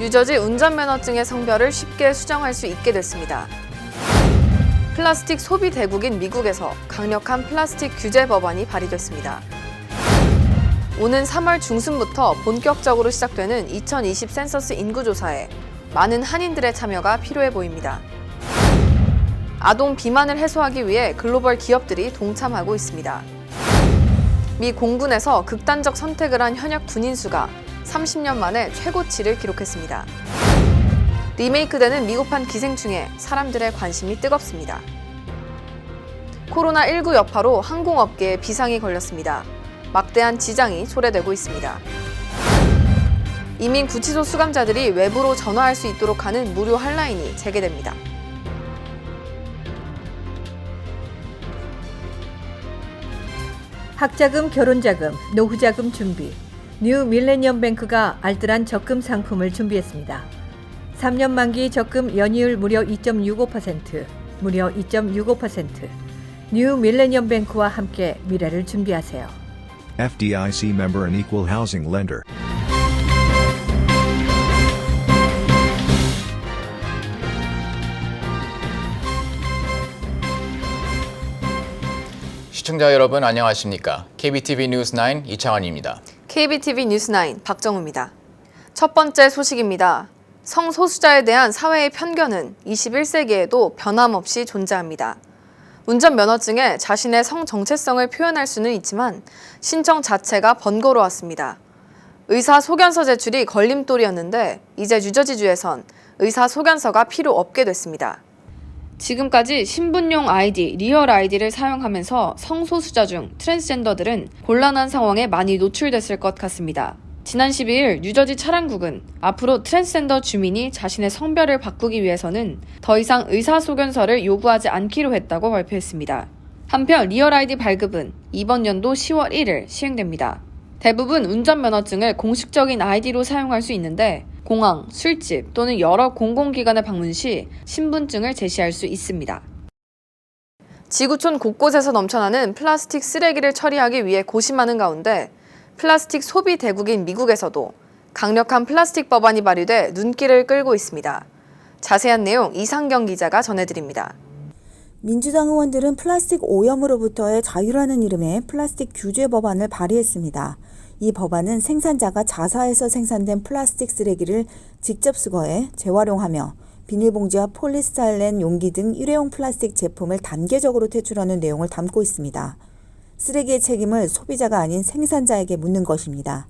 뉴저지 운전면허증의 성별을 쉽게 수정할 수 있게 됐습니다. 플라스틱 소비 대국인 미국에서 강력한 플라스틱 규제 법안이 발의됐습니다. 오는 3월 중순부터 본격적으로 시작되는 2020 센서스 인구조사에 많은 한인들의 참여가 필요해 보입니다. 아동 비만을 해소하기 위해 글로벌 기업들이 동참하고 있습니다. 미 공군에서 극단적 선택을 한 현역 군인 수가 30년 만에 최고치를 기록했습니다. 리메이크되는 미국판 기생충에 사람들의 관심이 뜨겁습니다. 코로나19 여파로 항공업계에 비상이 걸렸습니다. 막대한 지장이 초래되고 있습니다. 이민 구치소 수감자들이 외부로 전화할 수 있도록 하는 무료 핫라인이 재개됩니다. 학자금, 결혼자금, 노후자금 준비. 뉴 밀레니엄 뱅크가 알뜰한 적금 상품을 준비했습니다. 3년 만기 적금 연이율 무려 2.65%, 무려 2.65%. 뉴 밀레니엄 뱅크와 함께 미래를 준비하세요. FDIC member and equal housing lender. 시청자 여러분 안녕하십니까? KBTV 뉴스9 이창환입니다. KBTV 뉴스9 박정우입니다. 첫 번째 소식입니다. 성소수자에 대한 사회의 편견은 21세기에도 변함없이 존재합니다. 운전면허증에 자신의 성 정체성을 표현할 수는 있지만 신청 자체가 번거로웠습니다. 의사소견서 제출이 걸림돌이었는데 이제 뉴저지주에선 의사소견서가 필요 없게 됐습니다. 지금까지 신분용 아이디, 리얼 아이디를 사용하면서 성소수자 중 트랜스젠더들은 곤란한 상황에 많이 노출됐을 것 같습니다. 지난 12일 뉴저지 차량국은 앞으로 트랜스젠더 주민이 자신의 성별을 바꾸기 위해서는 더 이상 의사소견서를 요구하지 않기로 했다고 발표했습니다. 한편 리얼 아이디 발급은 이번 연도 10월 1일 시행됩니다. 대부분 운전면허증을 공식적인 아이디로 사용할 수 있는데 공항, 술집 또는 여러 공공기관을 방문 시 신분증을 제시할 수 있습니다. 지구촌 곳곳에서 넘쳐나는 플라스틱 쓰레기를 처리하기 위해 고심하는 가운데 플라스틱 소비 대국인 미국에서도 강력한 플라스틱 법안이 발의돼 눈길을 끌고 있습니다. 자세한 내용 이상경 기자가 전해드립니다. 민주당 의원들은 플라스틱 오염으로부터의 자유라는 이름의 플라스틱 규제 법안을 발의했습니다. 이 법안은 생산자가 자사해서 생산된 플라스틱 쓰레기를 직접 수거해 재활용하며 비닐봉지와 폴리스타일렌 용기 등 일회용 플라스틱 제품을 단계적으로 퇴출하는 내용을 담고 있습니다. 쓰레기의 책임을 소비자가 아닌 생산자에게 묻는 것입니다.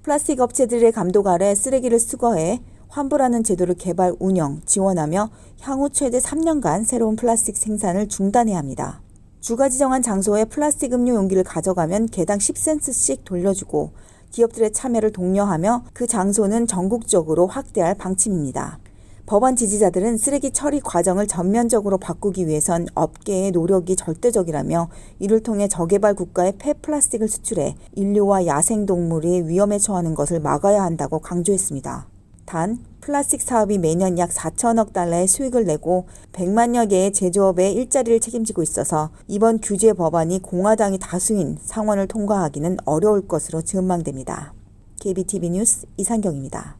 플라스틱 업체들의 감독 아래 쓰레기를 수거해 환불하는 제도를 개발, 운영, 지원하며 향후 최대 3년간 새로운 플라스틱 생산을 중단해야 합니다. 주가 지정한 장소에 플라스틱 음료 용기를 가져가면 개당 10센트씩 돌려주고 기업들의 참여를 독려하며 그 장소는 전국적으로 확대할 방침입니다. 법안 지지자들은 쓰레기 처리 과정을 전면적으로 바꾸기 위해선 업계의 노력이 절대적이라며 이를 통해 저개발 국가에 폐플라스틱을 수출해 인류와 야생동물이 위험에 처하는 것을 막아야 한다고 강조했습니다. 단, 플라스틱 사업이 매년 약 4천억 달러의 수익을 내고 100만여 개의 제조업의 일자리를 책임지고 있어서 이번 규제 법안이 공화당이 다수인 상원을 통과하기는 어려울 것으로 전망됩니다. KBTV 뉴스 이상경입니다.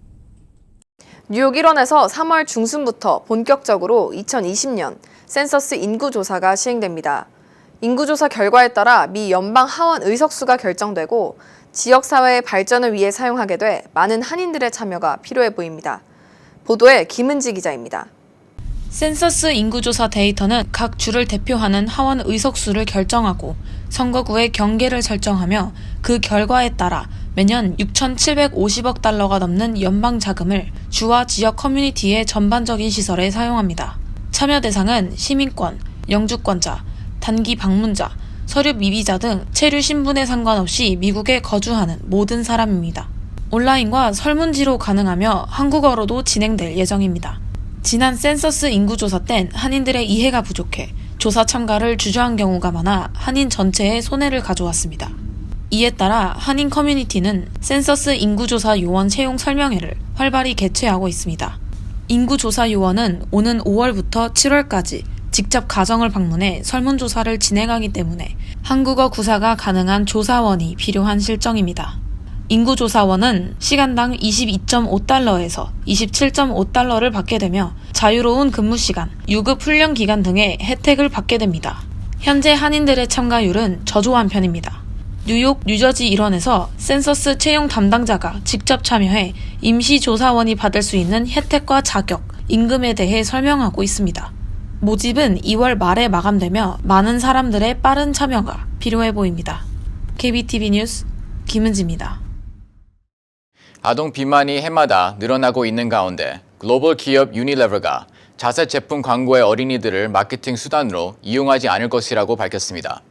뉴욕 일원에서 3월 중순부터 본격적으로 2020년 센서스 인구조사가 시행됩니다. 인구조사 결과에 따라 미 연방 하원 의석수가 결정되고 지역사회의 발전을 위해 사용하게 돼 많은 한인들의 참여가 필요해 보입니다. 보도에 김은지 기자입니다. 센서스 인구조사 데이터는 각 주를 대표하는 하원 의석수를 결정하고 선거구의 경계를 설정하며 그 결과에 따라 매년 6,750억 달러가 넘는 연방 자금을 주와 지역 커뮤니티의 전반적인 시설에 사용합니다. 참여 대상은 시민권, 영주권자, 단기 방문자, 서류 미비자 등 체류 신분에 상관없이 미국에 거주하는 모든 사람입니다. 온라인과 설문지로 가능하며 한국어로도 진행될 예정입니다. 지난 센서스 인구조사 땐 한인들의 이해가 부족해 조사 참가를 주저한 경우가 많아 한인 전체에 손해를 가져왔습니다. 이에 따라 한인 커뮤니티는 센서스 인구조사 요원 채용 설명회를 활발히 개최하고 있습니다. 인구조사 요원은 오는 5월부터 7월까지 직접 가정을 방문해 설문조사를 진행하기 때문에 한국어 구사가 가능한 조사원이 필요한 실정입니다. 인구조사원은 시간당 22.5달러에서 27.5달러를 받게 되며 자유로운 근무시간, 유급 훈련 기간 등의 혜택을 받게 됩니다. 현재 한인들의 참가율은 저조한 편입니다. 뉴욕, 뉴저지 일원에서 센서스 채용 담당자가 직접 참여해 임시조사원이 받을 수 있는 혜택과 자격, 임금에 대해 설명하고 있습니다. 모집은 2월 말에 마감되며 많은 사람들의 빠른 참여가 필요해 보입니다. KBTV 뉴스 김은지입니다. 아동 비만이 해마다 늘어나고 있는 가운데 글로벌 기업 유니레버가 자사 제품 광고의 어린이들을 마케팅 수단으로 이용하지 않을 것이라고 밝혔습니다.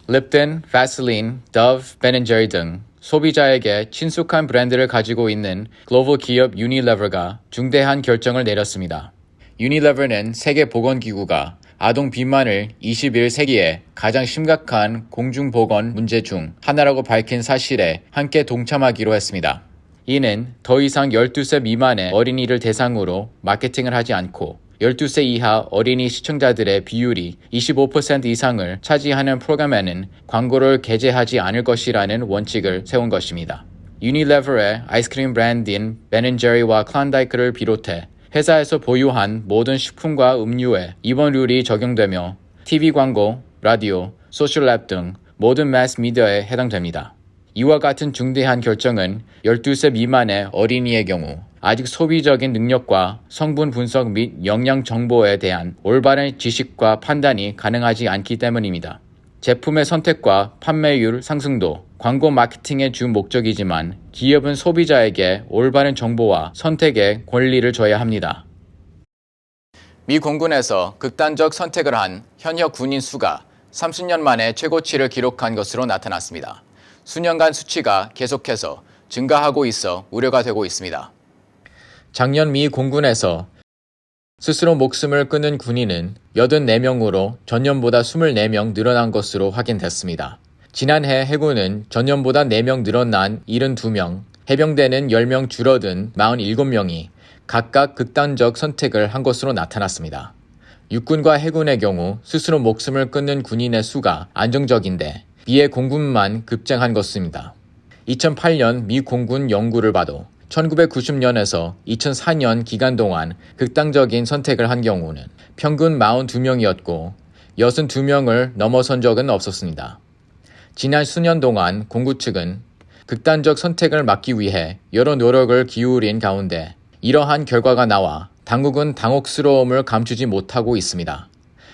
립튼, 바셀린, 더브, 베&제리 등 소비자에게 친숙한 브랜드를 가지고 있는 글로벌 기업 유니레버가 중대한 결정을 내렸습니다. 유니레버는 세계보건기구가 아동 비만을 21세기의 가장 심각한 공중보건 문제 중 하나라고 밝힌 사실에 함께 동참하기로 했습니다. 이는 더 이상 12세 미만의 어린이를 대상으로 마케팅을 하지 않고 12세 이하 어린이 시청자들의 비율이 25% 이상을 차지하는 프로그램에는 광고를 게재하지 않을 것이라는 원칙을 세운 것입니다. 유니레버의 아이스크림 브랜드인 베&제리와 클론다이크를 비롯해 회사에서 보유한 모든 식품과 음료에 이번 룰이 적용되며 TV 광고, 라디오, 소셜앱 등 모든 매스 미디어에 해당됩니다. 이와 같은 중대한 결정은 12세 미만의 어린이의 경우 아직 소비적인 능력과 성분 분석 및 영양 정보에 대한 올바른 지식과 판단이 가능하지 않기 때문입니다. 제품의 선택과 판매율 상승도 광고 마케팅의 주 목적이지만 기업은 소비자에게 올바른 정보와 선택의 권리를 줘야 합니다. 미 공군에서 극단적 선택을 한 현역 군인 수가 30년 만에 최고치를 기록한 것으로 나타났습니다. 수년간 수치가 계속해서 증가하고 있어 우려가 되고 있습니다. 작년 미 공군에서 스스로 목숨을 끊은 군인은 84명으로 전년보다 24명 늘어난 것으로 확인됐습니다. 지난해 해군은 전년보다 4명 늘어난 72명, 해병대는 10명 줄어든 47명이 각각 극단적 선택을 한 것으로 나타났습니다. 육군과 해군의 경우 스스로 목숨을 끊는 군인의 수가 안정적인데 미의 공군만 급증한 것입니다. 2008년 미 공군 연구를 봐도 1990년에서 2004년 기간 동안 극단적인 선택을 한 경우는 평균 42명이었고 62명을 넘어선 적은 없었습니다. 지난 수년 동안 공군 측은 극단적 선택을 막기 위해 여러 노력을 기울인 가운데 이러한 결과가 나와 당국은 당혹스러움을 감추지 못하고 있습니다.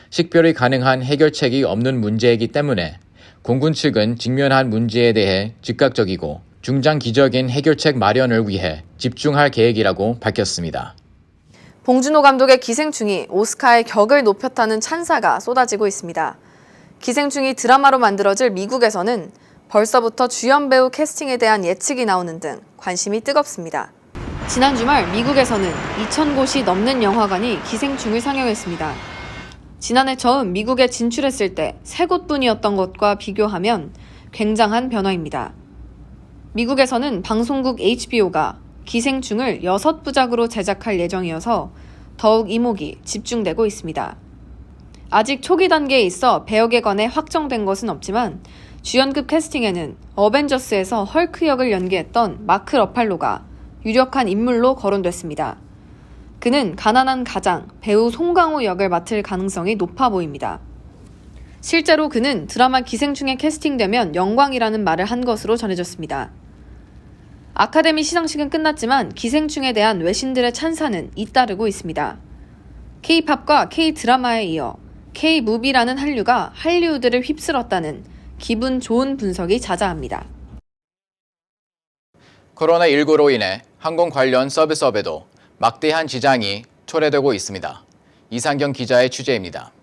식별이 가능한 해결책이 없는 문제이기 때문에 공군 측은 직면한 문제에 대해 즉각적이고 중장기적인 해결책 마련을 위해 집중할 계획이라고 밝혔습니다. 봉준호 감독의 기생충이 오스카의 격을 높였다는 찬사가 쏟아지고 있습니다. 기생충이 드라마로 만들어질 미국에서는 벌써부터 주연 배우 캐스팅에 대한 예측이 나오는 등 관심이 뜨겁습니다. 지난 주말 미국에서는 2,000곳이 넘는 영화관이 기생충을 상영했습니다. 지난해 처음 미국에 진출했을 때 3곳뿐이었던 것과 비교하면 굉장한 변화입니다. 미국에서는 방송국 HBO가 기생충을 6부작으로 제작할 예정이어서 더욱 이목이 집중되고 있습니다. 아직 초기 단계에 있어 배역에 관해 확정된 것은 없지만 주연급 캐스팅에는 어벤져스에서 헐크 역을 연기했던 마크 러팔로가 유력한 인물로 거론됐습니다. 그는 가난한 가장, 배우 송강호 역을 맡을 가능성이 높아 보입니다. 실제로 그는 드라마 기생충에 캐스팅되면 영광이라는 말을 한 것으로 전해졌습니다. 아카데미 시상식은 끝났지만 기생충에 대한 외신들의 찬사는 잇따르고 있습니다. K-팝과 K-드라마에 이어 K-무비라는 한류가 할리우드를 휩쓸었다는 기분 좋은 분석이 자자합니다. 코로나19로 인해 항공 관련 서비스업에도 막대한 지장이 초래되고 있습니다. 이상경 기자의 취재입니다.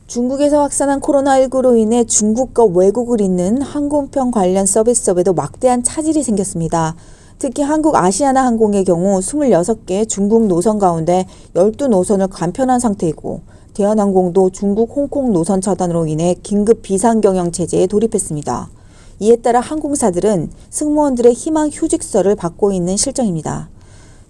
중국에서 확산한 코로나19로 인해 중국과 외국을 잇는 항공편 관련 서비스업에도 막대한 차질이 생겼습니다. 특히 한국 아시아나 항공의 경우 26개 중국 노선 가운데 12노선을 간편한 상태이고 대한항공도 중국 홍콩 노선 차단으로 인해 긴급 비상경영 체제에 돌입했습니다. 이에 따라 항공사들은 승무원들의 희망 휴직서를 받고 있는 실정입니다.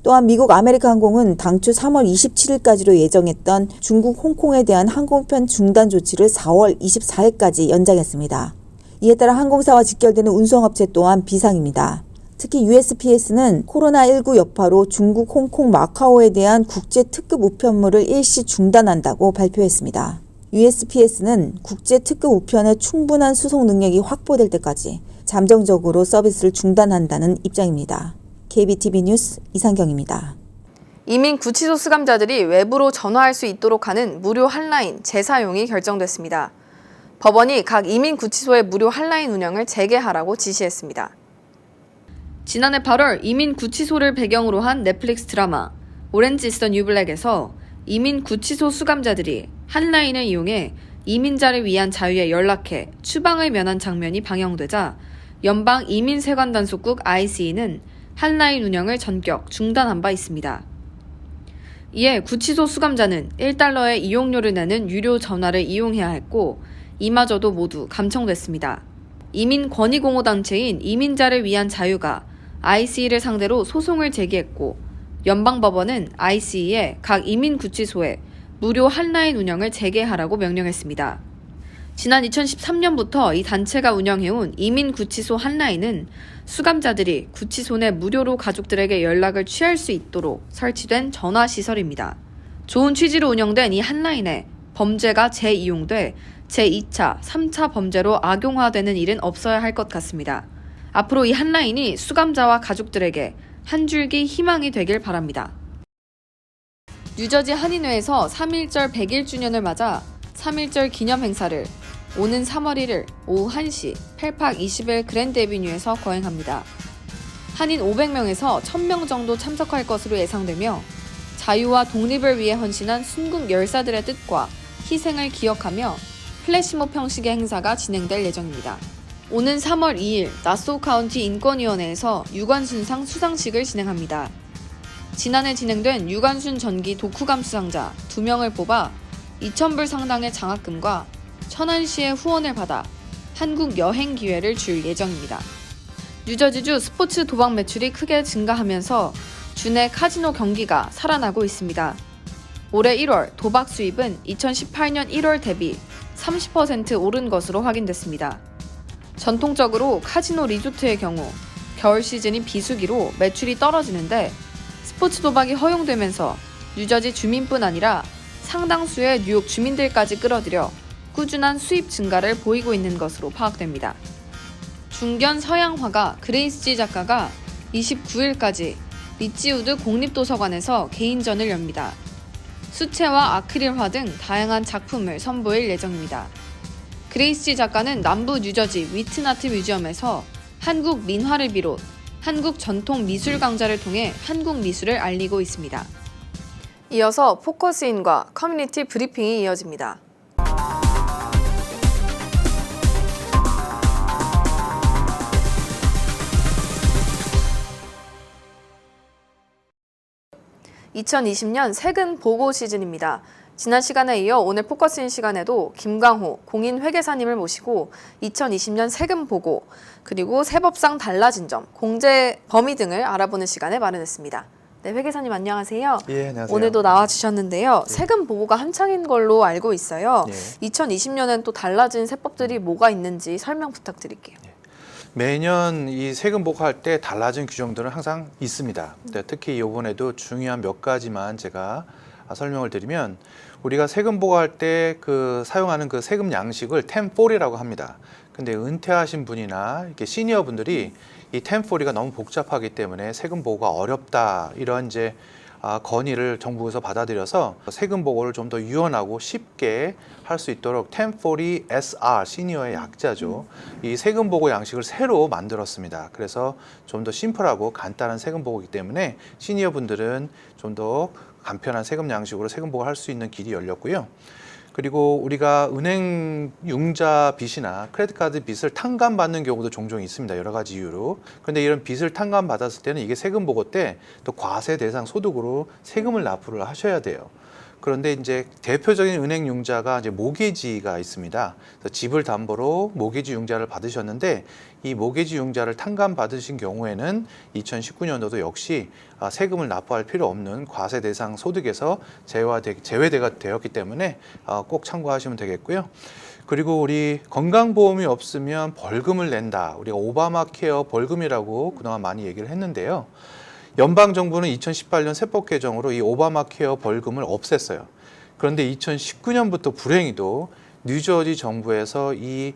또한 미국 아메리카항공은 당초 3월 27일까지로 예정했던 중국 홍콩에 대한 항공편 중단 조치를 4월 24일까지 연장했습니다. 이에 따라 항공사와 직결되는 운송업체 또한 비상입니다. 특히 USPS는 코로나19 여파로 중국, 홍콩, 마카오에 대한 국제 특급 우편물을 일시 중단한다고 발표했습니다. USPS는 국제 특급 우편의 충분한 수송 능력이 확보될 때까지 잠정적으로 서비스를 중단한다는 입장입니다. KBTV 뉴스 이상경입니다. 이민 구치소 수감자들이 외부로 전화할 수 있도록 하는 무료 한라인 재사용이 결정됐습니다. 법원이 각 이민 구치소의 무료 한라인 운영을 재개하라고 지시했습니다. 지난해 8월 이민 구치소를 배경으로 한 넷플릭스 드라마 오렌지 is the 뉴 블랙에서 이민 구치소 수감자들이 한라인을 이용해 이민자를 위한 자유에 연락해 추방을 면한 장면이 방영되자 연방 이민세관 단속국 ICE는 한라인 운영을 전격 중단한 바 있습니다. 이에 구치소 수감자는 1달러의 이용료를 내는 유료 전화를 이용해야 했고 이마저도 모두 감청됐습니다. 이민권익공호단체인 이민자를 위한 자유가 ICE를 상대로 소송을 제기했고 연방법원은 ICE에 각 이민구치소에 무료 한라인 운영을 재개하라고 명령했습니다. 지난 2013년부터 이 단체가 운영해온 이민구치소 한라인은 수감자들이 구치소 내 무료로 가족들에게 연락을 취할 수 있도록 설치된 전화시설입니다. 좋은 취지로 운영된 이 한라인에 범죄가 재이용돼 제2차, 3차 범죄로 악용화되는 일은 없어야 할 것 같습니다. 앞으로 이 한라인이 수감자와 가족들에게 한 줄기 희망이 되길 바랍니다. 뉴저지 한인회에서 3.1절 100일주년을 맞아 3.1절 기념 행사를 오는 3월 1일 오후 1시 펠팍 21 그랜드 애비뉴에서 거행합니다. 한인 500명에서 1000명 정도 참석할 것으로 예상되며 자유와 독립을 위해 헌신한 순국 열사들의 뜻과 희생을 기억하며 플래시몹 형식의 행사가 진행될 예정입니다. 오는 3월 2일 나소우 카운티 인권위원회에서 유관순상 수상식을 진행합니다. 지난해 진행된 유관순 전기 독후감 수상자 2명을 뽑아 2,000불 상당의 장학금과 천안시의 후원을 받아 한국 여행 기회를 줄 예정입니다. 뉴저지주 스포츠 도박 매출이 크게 증가하면서 주내 카지노 경기가 살아나고 있습니다. 올해 1월 도박 수입은 2018년 1월 대비 30% 오른 것으로 확인됐습니다. 전통적으로 카지노 리조트의 경우 겨울 시즌인 비수기로 매출이 떨어지는데 스포츠 도박이 허용되면서 뉴저지 주민뿐 아니라 상당수의 뉴욕 주민들까지 끌어들여 꾸준한 수입 증가를 보이고 있는 것으로 파악됩니다. 중견 서양 화가 그레이스 G 작가가 29일까지 리치우드 공립도서관에서 개인전을 엽니다. 수채화, 아크릴화 등 다양한 작품을 선보일 예정입니다. 그레이스 G 작가는 남부 뉴저지 위트나트 뮤지엄에서 한국 민화를 비롯 한국 전통 미술 강좌를 통해 한국 미술을 알리고 있습니다. 이어서 포커스인과 커뮤니티 브리핑이 이어집니다. (2020년) 세금 보고 시즌입니다. 지난 시간에 이어 오늘 포커스인 시간에도 김광호 공인회계사님을 모시고 2020년 세금 보고 그리고 세법상 달라진 점, 공제 범위 등을 알아보는 시간을 마련했습니다. 네, 회계사님 안녕하세요. 예, 안녕하세요. 오늘도 나와주셨는데요. 세금 보고가 한창인 걸로 알고 있어요. 예. 2020년엔 또 달라진 세법들이 뭐가 있는지 설명 부탁드릴게요. 매년 이 세금 보고할 때 달라진 규정들은 항상 있습니다. 특히 이번에도 중요한 몇 가지만 제가 설명을 드리면 우리가 세금 보고할 때 사용하는 그 세금 양식을 1040이라고 합니다. 근데 은퇴하신 분이나 이렇게 시니어 분들이 이 1040가 너무 복잡하기 때문에 세금 보고가 어렵다 이런 이제 건의를 정부에서 받아들여서 세금 보고를 좀 더 유연하고 쉽게 할 수 있도록 1040 SR 시니어의 약자죠. 이 세금 보고 양식을 새로 만들었습니다. 그래서 좀 더 심플하고 간단한 세금 보고이기 때문에 시니어 분들은 좀 더 간편한 세금 양식으로 세금 보고를 할 수 있는 길이 열렸고요. 그리고 우리가 은행 융자 빚이나 크레딧 카드 빚을 탕감받는 경우도 종종 있습니다. 여러 가지 이유로. 그런데 이런 빚을 탕감받았을 때는 이게 세금 보고 때 또 과세 대상 소득으로 세금을 납부를 하셔야 돼요. 그런데 이제 대표적인 은행 융자가 이제 모기지가 있습니다. 그래서 집을 담보로 모기지 융자를 받으셨는데 이 모기지 융자를 탕감 받으신 경우에는 2019년도도 역시 세금을 납부할 필요 없는 과세 대상 소득에서 제외가 되었기 때문에 꼭 참고하시면 되겠고요. 그리고 우리 건강보험이 없으면 벌금을 낸다. 우리가 오바마 케어 벌금이라고 그동안 많이 얘기를 했는데요. 연방정부는 2018년 세법 개정으로 이 오바마 케어 벌금을 없앴어요. 그런데 2019년부터 불행히도 뉴저지 정부에서 이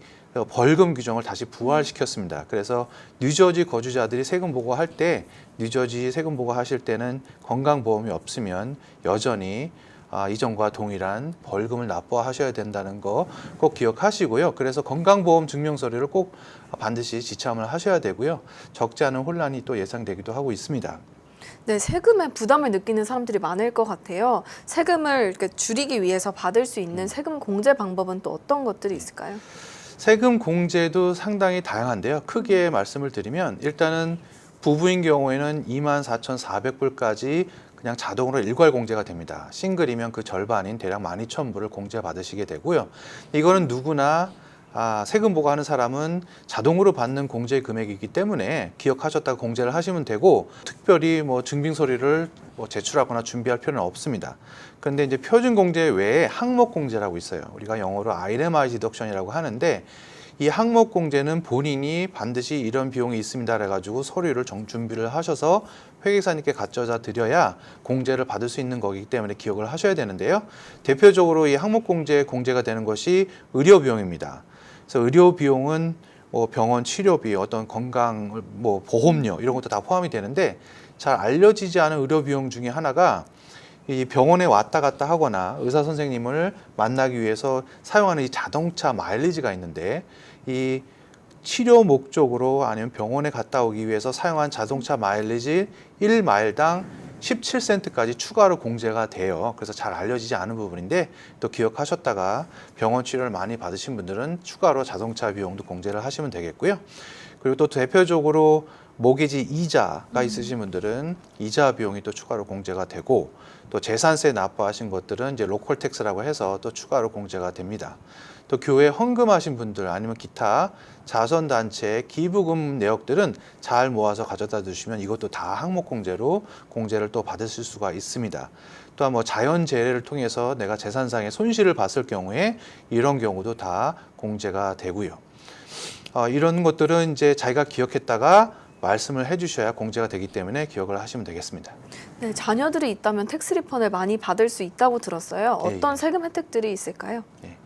벌금 규정을 다시 부활시켰습니다. 그래서 뉴저지 거주자들이 세금 보고할 때, 뉴저지 세금 보고하실 때는 건강보험이 없으면 여전히 이전과 동일한 벌금을 납부하셔야 된다는 거 꼭 기억하시고요. 그래서 건강보험 증명서류를 꼭 반드시 지참을 하셔야 되고요. 적지 않은 혼란이 또 예상되기도 하고 있습니다. 네, 세금에 부담을 느끼는 사람들이 많을 것 같아요. 세금을 이렇게 줄이기 위해서 받을 수 있는 세금 공제 방법은 또 어떤 것들이 있을까요? 세금 공제도 상당히 다양한데요. 크게 말씀을 드리면 일단은 부부인 경우에는 24,400불까지 그냥 자동으로 일괄 공제가 됩니다. 싱글이면 그 절반인 대략 12,000불을 공제받으시게 되고요. 이거는 누구나 세금 보고하는 사람은 자동으로 받는 공제 금액이기 때문에 기억하셨다가 공제를 하시면 되고 특별히 뭐 증빙 서류를 제출하거나 준비할 필요는 없습니다. 그런데 이제 표준 공제 외에 항목 공제라고 있어요. 우리가 영어로 IRMI 디덕션이라고 하는데 이 항목 공제는 본인이 반드시 이런 비용이 있습니다 그래가지고 서류를 준비를 하셔서 회계사님께 가져다 드려야 공제를 받을 수 있는 거기 때문에 기억을 하셔야 되는데요. 대표적으로 이 항목 공제가 되는 것이 의료 비용입니다. 그래서 의료 비용은 뭐 병원 치료비, 어떤 건강 뭐 보험료 이런 것도 다 포함이 되는데 잘 알려지지 않은 의료 비용 중에 하나가 이 병원에 왔다 갔다 하거나 의사 선생님을 만나기 위해서 사용하는 이 자동차 마일리지가 있는데 이 치료 목적으로 아니면 병원에 갔다 오기 위해서 사용한 자동차 마일리지 1마일당 17센트까지 추가로 공제가 돼요. 그래서 잘 알려지지 않은 부분인데 또 기억하셨다가 병원 치료를 많이 받으신 분들은 추가로 자동차 비용도 공제를 하시면 되겠고요. 그리고 또 대표적으로 모기지 이자가 있으신 분들은 이자 비용이 또 추가로 공제가 되고 또 재산세 납부하신 것들은 이제 로컬 텍스라고 해서 또 추가로 공제가 됩니다. 또 교회 헌금하신 분들 아니면 기타 자선단체 기부금 내역들은 잘 모아서 가져다 주시면 이것도 다 항목 공제로 공제를 또 받으실 수가 있습니다. 또한 뭐 자연재해를 통해서 내가 재산상의 손실을 봤을 경우에 이런 경우도 다 공제가 되고요. 이런 것들은 이제 자기가 기억했다가 말씀을 해주셔야 공제가 되기 때문에 기억을 하시면 되겠습니다. 네, 자녀들이 있다면 텍스 리펀을 많이 받을 수 있다고 들었어요. 어떤 예. 세금 혜택들이 있을까요? 예.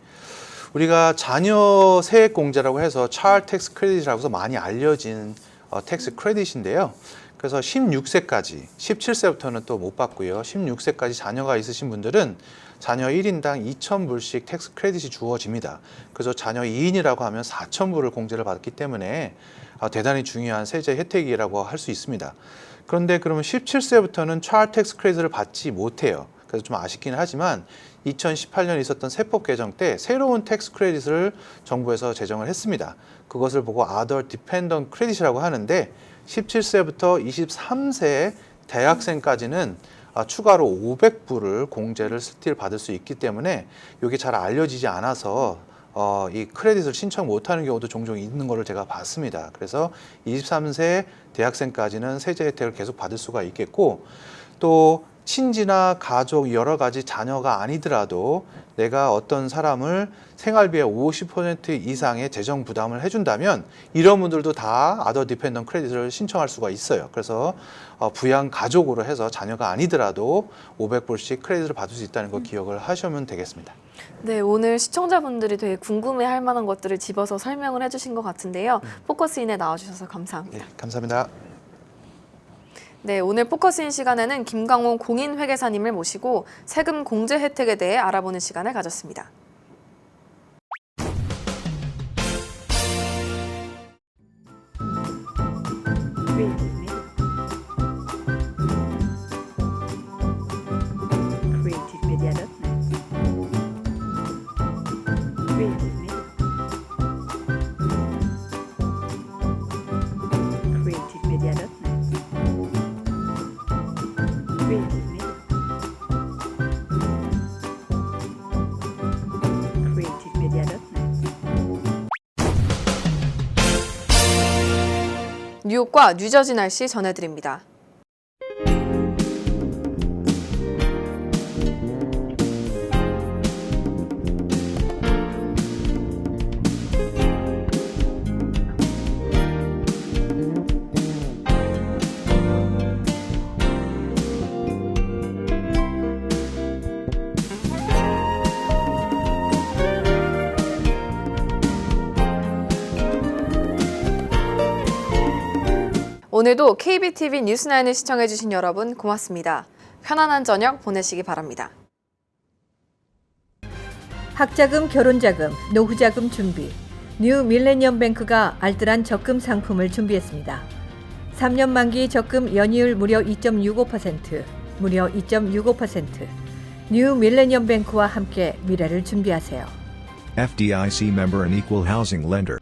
우리가 자녀 세액 공제라고 해서 차일드 텍스 크레딧이라고 해서 많이 알려진 텍스 크레딧인데요. 그래서 16세까지, 17세부터는 또 못 받고요. 16세까지 자녀가 있으신 분들은 자녀 1인당 2,000불씩 텍스 크레딧이 주어집니다. 그래서 자녀 2인이라고 하면 4,000불을 공제를 받기 때문에 대단히 중요한 세제 혜택이라고 할 수 있습니다. 그런데 그러면 17세부터는 차일드 텍스 크레딧을 받지 못해요. 그래서 좀 아쉽긴 하지만 2018년에 있었던 세법 개정 때 새로운 텍스 크레딧을 정부에서 제정을 했습니다. 그것을 보고 Other Dependent Credit이라고 하는데 17세부터 23세 대학생까지는 추가로 500불을 공제를 스틸 받을 수 있기 때문에 이게 잘 알려지지 않아서 이 크레딧을 신청 못하는 경우도 종종 있는 것을 제가 봤습니다. 그래서 23세 대학생까지는 세제 혜택을 계속 받을 수가 있겠고 또 친지나 가족 여러 가지 자녀가 아니더라도 내가 어떤 사람을 생활비의 50% 이상의 재정 부담을 해준다면 이런 분들도 다 Other Dependent Credit를 신청할 수가 있어요. 그래서 부양 가족으로 해서 자녀가 아니더라도 500불씩 크레딧을 받을 수 있다는 거 기억을 하시면 되겠습니다. 네, 오늘 시청자분들이 되게 궁금해할 만한 것들을 집어서 설명을 해주신 것 같은데요. 포커스인에 나와주셔서 감사합니다. 네, 감사합니다. 네, 오늘 포커스인 시간에는 김광호 공인회계사님을 모시고 세금 공제 혜택에 대해 알아보는 시간을 가졌습니다. 뉴욕과 뉴저지 날씨 전해드립니다. 오늘도 KBTV 뉴스9을 시청해주신 여러분 고맙습니다. 편안한 저녁 보내시기 바랍니다. 학자금, 결혼자금, 노후자금 준비. 뉴 밀레니엄 뱅크가 알뜰한 적금 상품을 준비했습니다. 3년 만기 적금 연이율 무려 2.65%, 무려 2.65%. 뉴 밀레니엄 뱅크와 함께 미래를 준비하세요. FDIC member and equal housing lender.